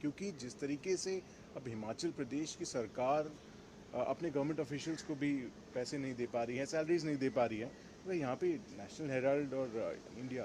क्योंकि जिस तरीके से अब हिमाचल प्रदेश की सरकार अपने गवर्नमेंट ऑफिशियल्स को भी पैसे नहीं दे पा रही है, सैलरीज नहीं दे पा रही है, तो यहाँ पे नेशनल हेराल्ड और इंडिया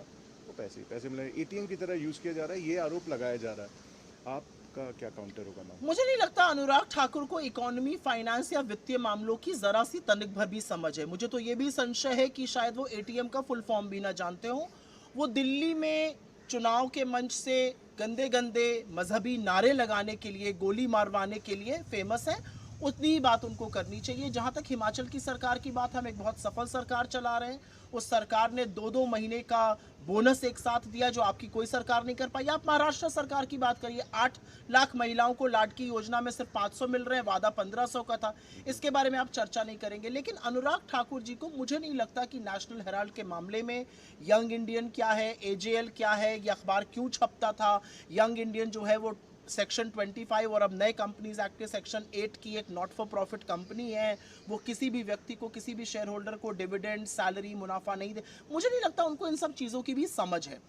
को पैसे मिल रहे हैं, एटीएम की तरह यूज़ किया जा रहा है, ये आरोप लगाया जा रहा है। आपका क्या काउंटर होगा मैम? मुझे नहीं लगता अनुराग ठाकुर को इकोनॉमी, फाइनेंस या वित्तीय मामलों की जरा सी तनिक भर भी समझ है। मुझे तो ये भी संशय है कि शायद वो एटीएम का फुल फॉर्म भी ना जानते हो। वो दिल्ली में चुनाव के मंच से गंदे गंदे मजहबी नारे लगाने के लिए, गोली मारवाने के लिए फेमस है। उतनी ही बात उनको करनी चाहिए। जहां तक हिमाचल की सरकार की बात, हम एक बहुत सफल सरकार चला रहे हैं। उस सरकार ने 2-2 महीने का बोनस एक साथ दिया जो आपकी कोई सरकार नहीं कर पाई। आप महाराष्ट्र सरकार की बात करिए, 8 लाख महिलाओं को लाडकी योजना में सिर्फ 500 मिल रहे हैं, वादा 1500 का था। इसके बारे में आप चर्चा नहीं करेंगे। लेकिन अनुराग ठाकुर जी को मुझे नहीं लगता कि नेशनल हेराल्ड के मामले में यंग इंडियन क्या है, एजेएल क्या है, ये अखबार क्यों छपता था, यंग इंडियन जो है वो सेक्शन 25 और अब नए कंपनीज एक्ट के सेक्शन 8 की एक नॉट फॉर प्रॉफिट कंपनी है। वो किसी भी व्यक्ति को, किसी भी शेयर होल्डर को डिविडेंड, सैलरी, मुनाफा नहीं दे। मुझे नहीं लगता उनको इन सब चीज़ों की भी समझ है।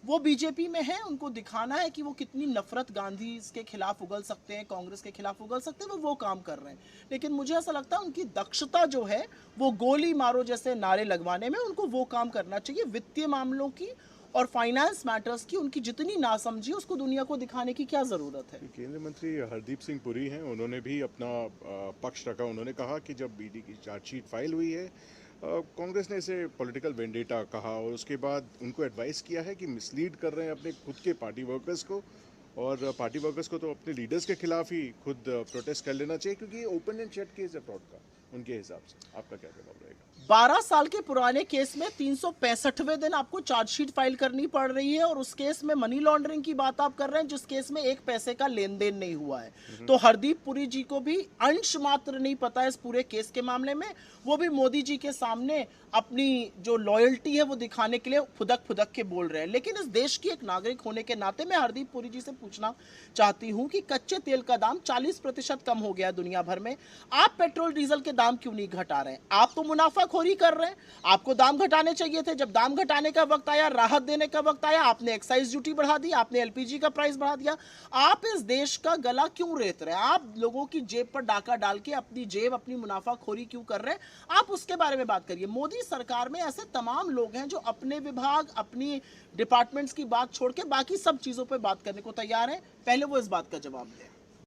वो बीजेपी में है, उनको दिखाना है कि वो कितनी नफरत गांधी के खिलाफ उगल सकते हैं, कांग्रेस के खिलाफ उगल सकते हैं, वो काम कर रहे हैं। लेकिन मुझे ऐसा लगता है उनकी दक्षता जो है वो गोली मारो जैसे नारे लगवाने में, उनको वो काम करना चाहिए। वित्तीय मामलों की और फाइनेंस मैटर्स की उनकी जितनी नासमझी उसको दुनिया को दिखाने की क्या जरूरत है। केंद्रीय मंत्री हरदीप सिंह पुरी हैं, उन्होंने भी अपना पक्ष रखा। उन्होंने कहा कि जब ईडी की चार्जशीट फाइल हुई है, कांग्रेस ने इसे पॉलिटिकल वेंडेटा कहा और उसके बाद उनको एडवाइस किया है कि मिसलीड कर रहे हैं अपने खुद के पार्टी वर्कर्स को, और पार्टी वर्कर्स को तो अपने लीडर्स के खिलाफ ही खुद प्रोटेस्ट कर लेना चाहिए, क्योंकि ये ओपन एंड शट केस है फ्रॉड का उनके हिसाब से। आपका क्या जवाब रहेगा? 12 साल के पुराने केस में 365वें दिन आपको चार्जशीट फाइल करनी पड़ रही है, और उस केस में मनी लॉन्ड्रिंग की बात आप कर रहे हैं जिस केस में एक पैसे का लेन देन नहीं हुआ है। तो हरदीप पुरी जी को भी अंश मात्र नहीं पता है इस पूरे केस के मामले में। वो भी मोदी जी के सामने अपनी जो लॉयल्टी है वो दिखाने के लिए फुदक फुदक के बोल रहे हैं। लेकिन इस देश की एक नागरिक होने के नाते मैं हरदीप पुरी जी से पूछना चाहती हूँ कि कच्चे तेल का दाम 40% कम हो गया दुनिया भर में, आप पेट्रोल डीजल के दाम क्यों नहीं घटा रहे हैं? आप तो मुनाफाखोरी कर रहे हैं। आपको दाम घटाने चाहिए थे। जब दाम घटाने का वक्त आया, राहत देने का वक्त आया, आपने एक्साइज ड्यूटी बढ़ा दी, आपने एलपीजी का प्राइस बढ़ा दिया। आप इस देश का गला क्यों रेत रहे हैं? आप लोगों की जेब पर डाका डाल के अपनी जेब, अपनी मुनाफाखोरी क्यों कर रहे हैं? आप उसके बारे में बात करिए। मोदी सरकार में ऐसे तमाम लोग हैं जो अपने विभाग, अपनी डिपार्टमेंट्स की बात छोड़ के बाकी सब चीजों पर बात करने को तैयार हैं। पहले वो इस बात का जवाब दें।